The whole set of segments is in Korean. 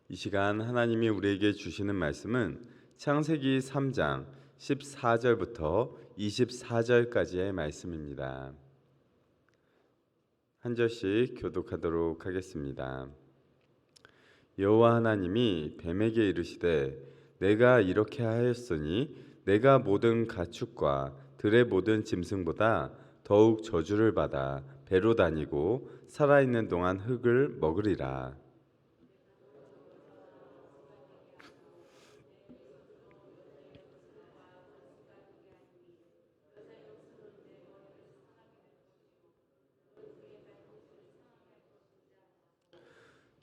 이 시간 하나님이 우리에게 주시는 말씀은 창세기 3장 14절부터 24절까지의 말씀입니다. 한 절씩 교독하도록 하겠습니다. 여호와 하나님이 뱀에게 이르시되 내가 이렇게 하였으니 내가 모든 가축과 들의 모든 짐승보다 더욱 저주를 받아 배로 다니고 살아있는 동안 흙을 먹으리라.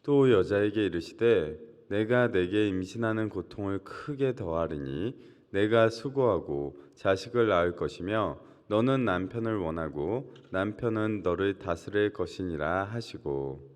또 여자에게 이르시되 내가 내게 임신하는 고통을 크게 더하리니 내가 수고하고 자식을 낳을 것이며 너는 남편을 원하고 남편은 너를 다스릴 것이니라 하시고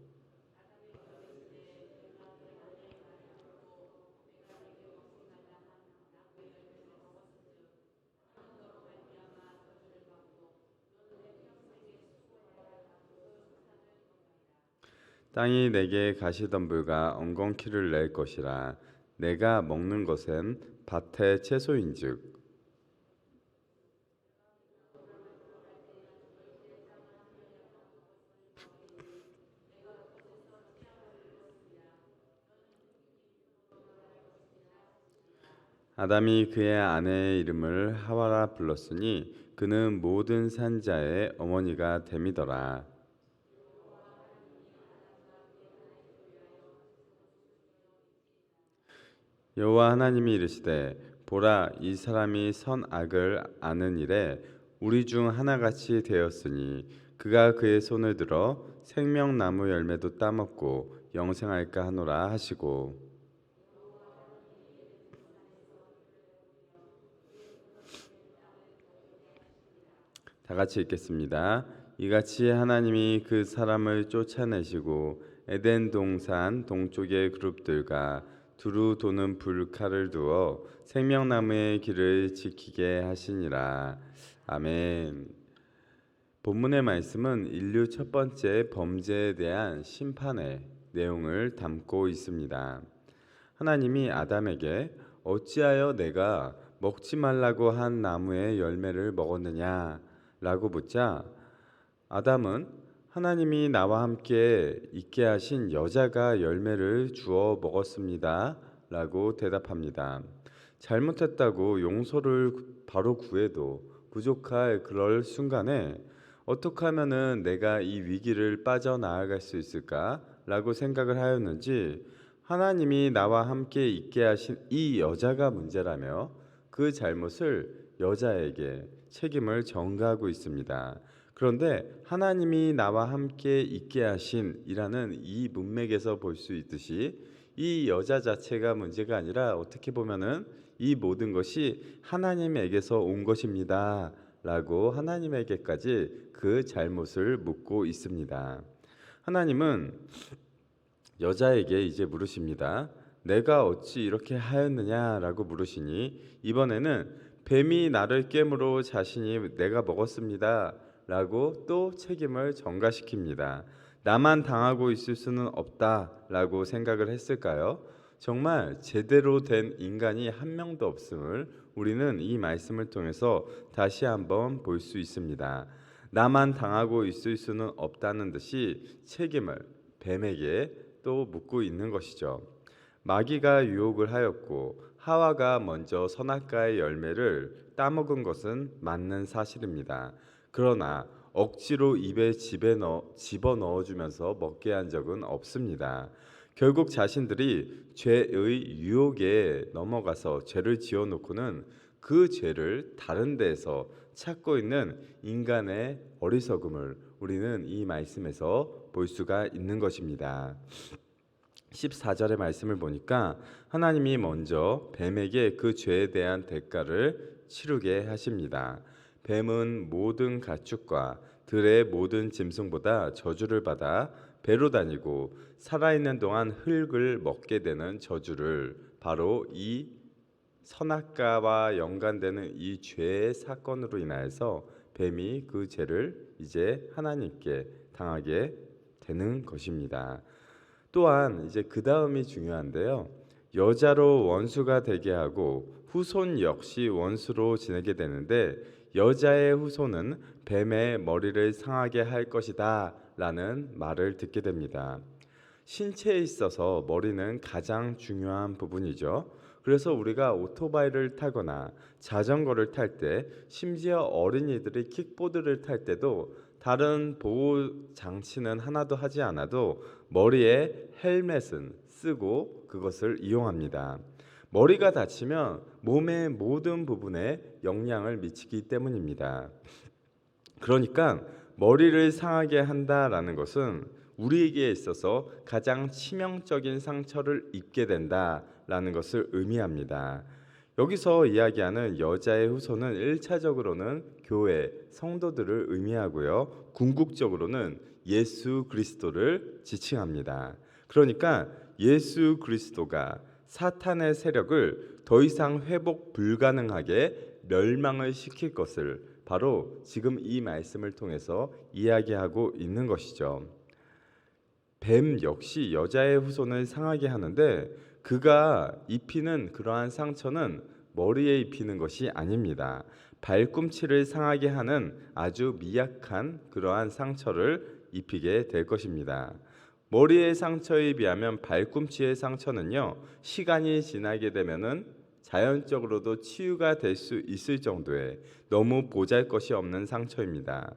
땅이 내게 가시덤불과 엉겅퀴를 낼 것이라 내가 먹는 것은 밭의 채소인즉 아담이 그의 아내의 이름을 하와라 불렀으니 그는 모든 산자의 어머니가 됨이더라. 여호와 하나님이 이르시되 보라 이 사람이 선악을 아는 일에 우리 중 하나같이 되었으니 그가 그의 손을 들어 생명나무 열매도 따먹고 영생할까 하노라 하시고 다 같이 읽겠습니다. 이같이 하나님이 그 사람을 쫓아내시고 에덴 동산 동쪽의 그룹들과 두루 도는 불칼을 두어 생명나무의 길을 지키게 하시니라. 아멘. 본문의 말씀은 인류 첫 번째 범죄에 대한 심판의 내용을 담고 있습니다. 하나님이 아담에게 어찌하여 내가 먹지 말라고 한 나무의 열매를 먹었느냐 라고 묻자 아담은 하나님이 나와 함께 있게 하신 여자가 열매를 주어 먹었습니다 라고 대답합니다. 잘못했다고 용서를 바로 구해도 부족할 그럴 순간에 어떻게 하면은 내가 이 위기를 빠져나갈 수 있을까 라고 생각을 하였는지 하나님이 나와 함께 있게 하신 이 여자가 문제라며 그 잘못을 여자에게 책임을 전가하고 있습니다. 그런데 하나님이 나와 함께 있게 하신이라는 이 문맥에서 볼 수 있듯이 이 여자 자체가 문제가 아니라 어떻게 보면은 이 모든 것이 하나님에게서 온 것입니다. 라고 하나님에게까지 그 잘못을 묻고 있습니다. 하나님은 여자에게 이제 물으십니다. 내가 어찌 이렇게 하였느냐라고 물으시니 이번에는 뱀이 나를 깨므로 자신이 내가 먹었습니다. 라고 또 책임을 전가시킵니다. 나만 당하고 있을 수는 없다라고 생각을 했을까요? 정말 제대로 된 인간이 한 명도 없음을 우리는 이 말씀을 통해서 다시 한번 볼 수 있습니다. 나만 당하고 있을 수는 없다는 듯이 책임을 뱀에게 또 묻고 있는 것이죠. 마귀가 유혹을 하였고 하와가 먼저 선악과의 열매를 따먹은 것은 맞는 사실입니다. 그러나 억지로 입에 집어넣어 주면서 먹게 한 적은 없습니다. 결국 자신들이 죄의 유혹에 넘어가서 죄를 지어놓고는 그 죄를 다른 데에서 찾고 있는 인간의 어리석음을 우리는 이 말씀에서 볼 수가 있는 것입니다. 14절의 말씀을 보니까 하나님이 먼저 뱀에게 그 죄에 대한 대가를 치르게 하십니다. 뱀은 모든 가축과 들의 모든 짐승보다 저주를 받아 배로 다니고 살아있는 동안 흙을 먹게 되는 저주를 바로 이 선악과와 연관되는 이 죄의 사건으로 인하여서 뱀이 그 죄를 이제 하나님께 당하게 되는 것입니다. 또한 이제 그 다음이 중요한데요. 여자로 원수가 되게 하고 후손 역시 원수로 지내게 되는데 여자의 후손은 뱀의 머리를 상하게 할 것이다 라는 말을 듣게 됩니다. 신체에 있어서 머리는 가장 중요한 부분이죠. 그래서 우리가 오토바이를 타거나 자전거를 탈 때, 심지어 어린이들이 킥보드를 탈 때도 다른 보호 장치는 하나도 하지 않아도 머리에 헬멧은 쓰고 그것을 이용합니다. 머리가 다치면 몸의 모든 부분에 영향을 미치기 때문입니다. 그러니까 머리를 상하게 한다라는 것은 우리에게 있어서 가장 치명적인 상처를 입게 된다라는 것을 의미합니다. 여기서 이야기하는 여자의 후손은 1차적으로는 교회, 성도들을 의미하고요. 궁극적으로는 예수 그리스도를 지칭합니다. 그러니까 예수 그리스도가 사탄의 세력을 더 이상 회복 불가능하게 멸망을 시킬 것을 바로 지금 이 말씀을 통해서 이야기하고 있는 것이죠. 뱀 역시 여자의 후손을 상하게 하는데 그가 입히는 그러한 상처는 머리에 입히는 것이 아닙니다. 발꿈치를 상하게 하는 아주 미약한 그러한 상처를 입히게 될 것입니다. 머리의 상처에 비하면 발꿈치의 상처는요, 시간이 지나게 되면은 자연적으로도 치유가 될 수 있을 정도의 너무 보잘것이 없는 상처입니다.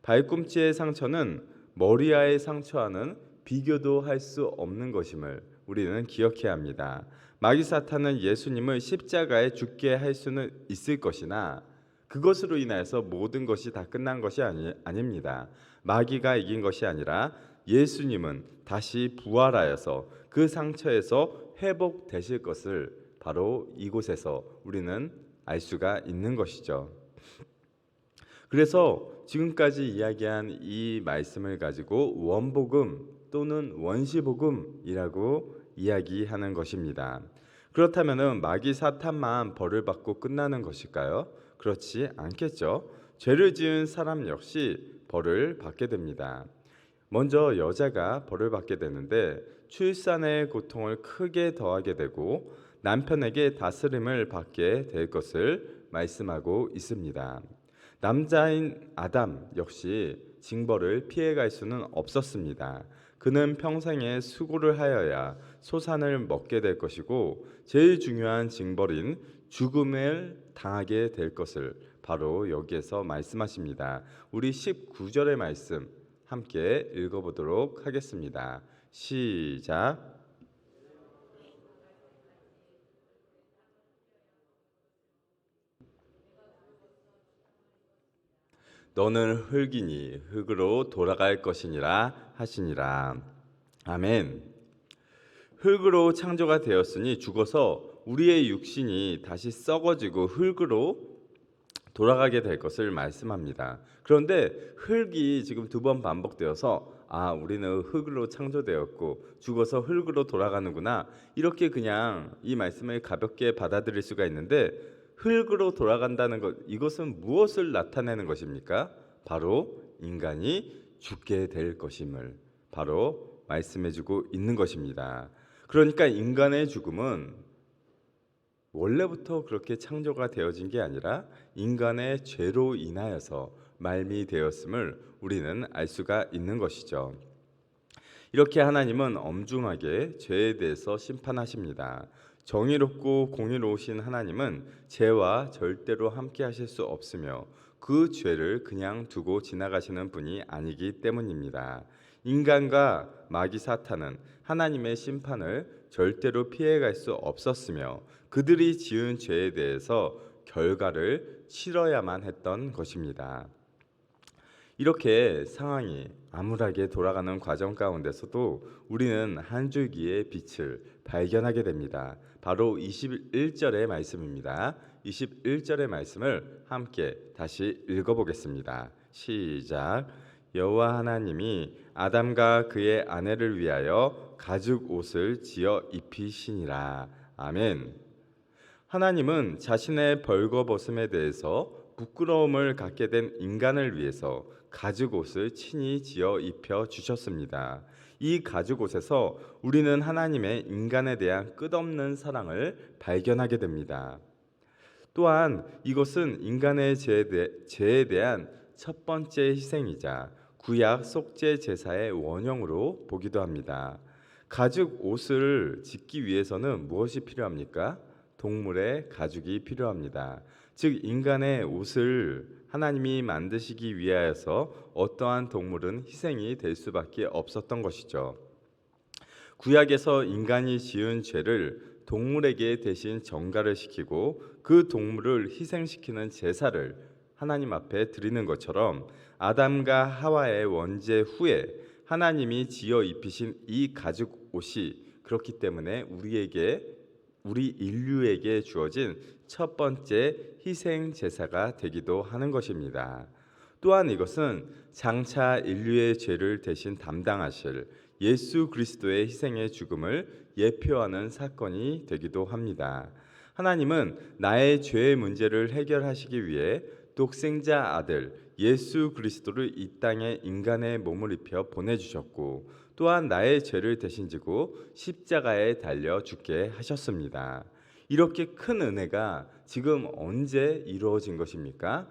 발꿈치의 상처는 머리와의 상처와는 비교도 할 수 없는 것임을 우리는 기억해야 합니다. 마귀 사탄은 예수님을 십자가에 죽게 할 수는 있을 것이나 그것으로 인해서 모든 것이 다 끝난 것이 아닙니다. 마귀가 이긴 것이 아니라 예수님은 다시 부활하여서 그 상처에서 회복되실 것을 바로 이곳에서 우리는 알 수가 있는 것이죠. 그래서 지금까지 이야기한 이 말씀을 가지고 원복음 또는 원시복음이라고 이야기하는 것입니다. 그렇다면 마귀 사탄만 벌을 받고 끝나는 것일까요? 그렇지 않겠죠. 죄를 지은 사람 역시 벌을 받게 됩니다. 먼저 여자가 벌을 받게 되는데 출산의 고통을 크게 더하게 되고 남편에게 다스림을 받게 될 것을 말씀하고 있습니다. 남자인 아담 역시 징벌을 피해갈 수는 없었습니다. 그는 평생에 수고를 하여야 소산을 먹게 될 것이고 제일 중요한 징벌인 죽음을 당하게 될 것을 바로 여기에서 말씀하십니다. 우리 19절의 말씀 함께 읽어보도록 하겠습니다. 시작. 너는 흙이니 흙으로 돌아갈 것이니라 하시니라. 아멘. 흙으로 창조가 되었으니 죽어서 우리의 육신이 다시 썩어지고 흙으로 돌아가게 될 것을 말씀합니다. 그런데 흙이 지금 두 번 반복되어서 우리는 흙으로 창조되었고 죽어서 흙으로 돌아가는구나, 이렇게 그냥 이 말씀을 가볍게 받아들일 수가 있는데, 흙으로 돌아간다는 것, 이것은 무엇을 나타내는 것입니까? 바로 인간이 죽게 될 것임을 바로 말씀해주고 있는 것입니다. 그러니까 인간의 죽음은 원래부터 그렇게 창조가 되어진 게 아니라 인간의 죄로 인하여서 말미되었음을 우리는 알 수가 있는 것이죠. 이렇게 하나님은 엄중하게 죄에 대해서 심판하십니다. 정의롭고 공의로우신 하나님은 죄와 절대로 함께 하실 수 없으며 그 죄를 그냥 두고 지나가시는 분이 아니기 때문입니다. 인간과 마귀 사탄은 하나님의 심판을 절대로 피해갈 수 없었으며 그들이 지은 죄에 대해서 결과를 치러야만 했던 것입니다. 이렇게 상황이 암울하게 돌아가는 과정 가운데서도 우리는 한 줄기의 빛을 발견하게 됩니다. 바로 21절의 말씀입니다. 21절의 말씀을 함께 다시 읽어보겠습니다. 시작. 여호와 하나님이 아담과 그의 아내를 위하여 가죽 옷을 지어 입히시니라. 아멘. 하나님은 자신의 벌거벗음에 대해서 부끄러움을 갖게 된 인간을 위해서 가죽 옷을 친히 지어 입혀 주셨습니다. 이 가죽 옷에서 우리는 하나님의 인간에 대한 끝없는 사랑을 발견하게 됩니다. 또한 이것은 인간의 죄에 대한 첫 번째 희생이자 구약 속죄 제사의 원형으로 보기도 합니다. 가죽 옷을 짓기 위해서는 무엇이 필요합니까? 동물의 가죽이 필요합니다. 즉 인간의 옷을 하나님이 만드시기 위하여서 어떠한 동물은 희생이 될 수밖에 없었던 것이죠. 구약에서 인간이 지은 죄를 동물에게 대신 전가를 시키고 그 동물을 희생시키는 제사를 하나님 앞에 드리는 것처럼 아담과 하와의 원죄 후에 하나님이 지어 입히신 이 가죽 옷이 그렇기 때문에 우리 인류에게 주어진 첫 번째 희생 제사가 되기도 하는 것입니다. 또한 이것은 장차 인류의 죄를 대신 담당하실 예수 그리스도의 희생의 죽음을 예표하는 사건이 되기도 합니다. 하나님은 나의 죄의 문제를 해결하시기 위해 독생자 아들 예수 그리스도를 이 땅에 인간의 몸을 입혀 보내주셨고 또한 나의 죄를 대신 지고 십자가에 달려 죽게 하셨습니다. 이렇게 큰 은혜가 지금 언제 이루어진 것입니까?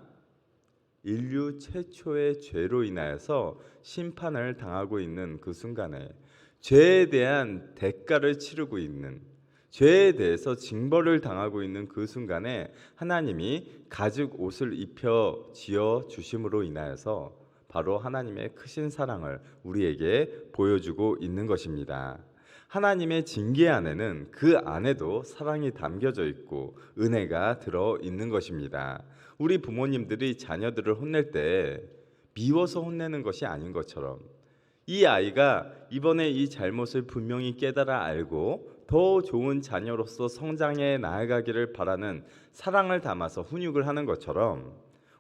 인류 최초의 죄로 인하여서 심판을 당하고 있는 그 순간에 죄에 대한 대가를 치르고 있는 죄에 대해서 징벌을 당하고 있는 그 순간에 하나님이 가죽 옷을 입혀 지어 주심으로 인하여서 바로 하나님의 크신 사랑을 우리에게 보여주고 있는 것입니다. 하나님의 징계 안에는 그 안에도 사랑이 담겨져 있고 은혜가 들어 있는 것입니다. 우리 부모님들이 자녀들을 혼낼 때 미워서 혼내는 것이 아닌 것처럼 이 아이가 이번에 이 잘못을 분명히 깨달아 알고 더 좋은 자녀로서 성장해 나아가기를 바라는 사랑을 담아서 훈육을 하는 것처럼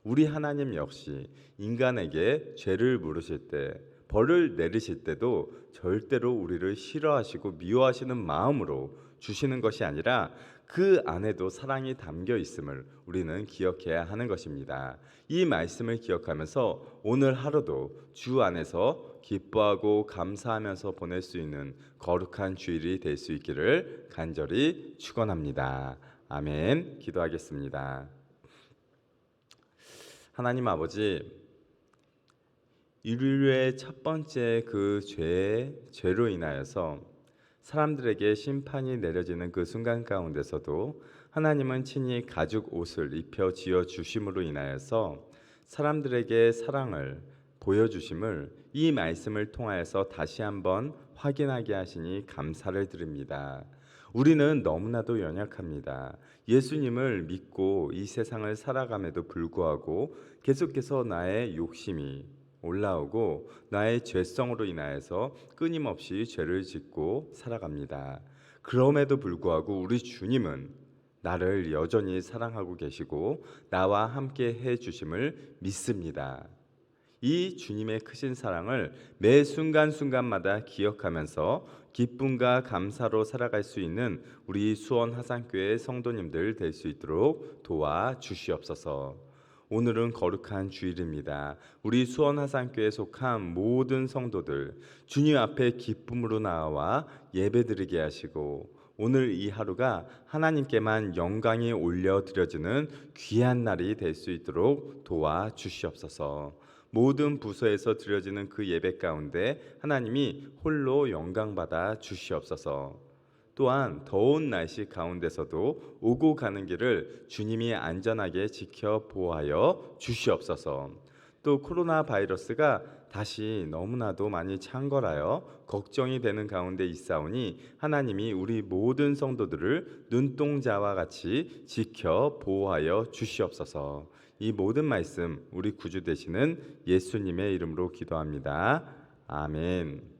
우리 하나님 역시 인간에게 죄를 물으실 때 벌을 내리실 때도 절대로 우리를 싫어하시고 미워하시는 마음으로 주시는 것이 아니라 그 안에도 사랑이 담겨 있음을 우리는 기억해야 하는 것입니다. 이 말씀을 기억하면서 오늘 하루도 주 안에서 기뻐하고 감사하면서 보낼 수 있는 거룩한 주일이 될 수 있기를 간절히 축원합니다. 아멘. 기도하겠습니다. 하나님 아버지, 인류의 첫 번째 그 죄로 인하여서 사람들에게 심판이 내려지는 그 순간 가운데서도 하나님은 친히 가죽 옷을 입혀 지어 주심으로 인하여서 사람들에게 사랑을 보여주심을 이 말씀을 통하여서 다시 한번 확인하게 하시니 감사를 드립니다. 우리는 너무나도 연약합니다. 예수님을 믿고 이 세상을 살아감에도 불구하고 계속해서 나의 욕심이 올라오고 나의 죄성으로 인하여서 끊임없이 죄를 짓고 살아갑니다. 그럼에도 불구하고 우리 주님은 나를 여전히 사랑하고 계시고 나와 함께 해 주심을 믿습니다. 이 주님의 크신 사랑을 매 순간순간마다 기억하면서 기쁨과 감사로 살아갈 수 있는 우리 수원 하산교회 성도님들 될 수 있도록 도와주시옵소서. 오늘은 거룩한 주일입니다. 우리 수원 하산교회에 속한 모든 성도들 주님 앞에 기쁨으로 나와 예배드리게 하시고 오늘 이 하루가 하나님께만 영광이 올려드려지는 귀한 날이 될 수 있도록 도와주시옵소서. 모든 부서에서 드려지는 그 예배 가운데 하나님이 홀로 영광받아 주시옵소서. 또한 더운 날씨 가운데서도 오고 가는 길을 주님이 안전하게 지켜 보호하여 주시옵소서. 또 코로나 바이러스가 다시 너무나도 많이 창궐하여 걱정이 되는 가운데 있사오니 하나님이 우리 모든 성도들을 눈동자와 같이 지켜 보호하여 주시옵소서. 이 모든 말씀 우리 구주 되시는 예수님의 이름으로 기도합니다. 아멘.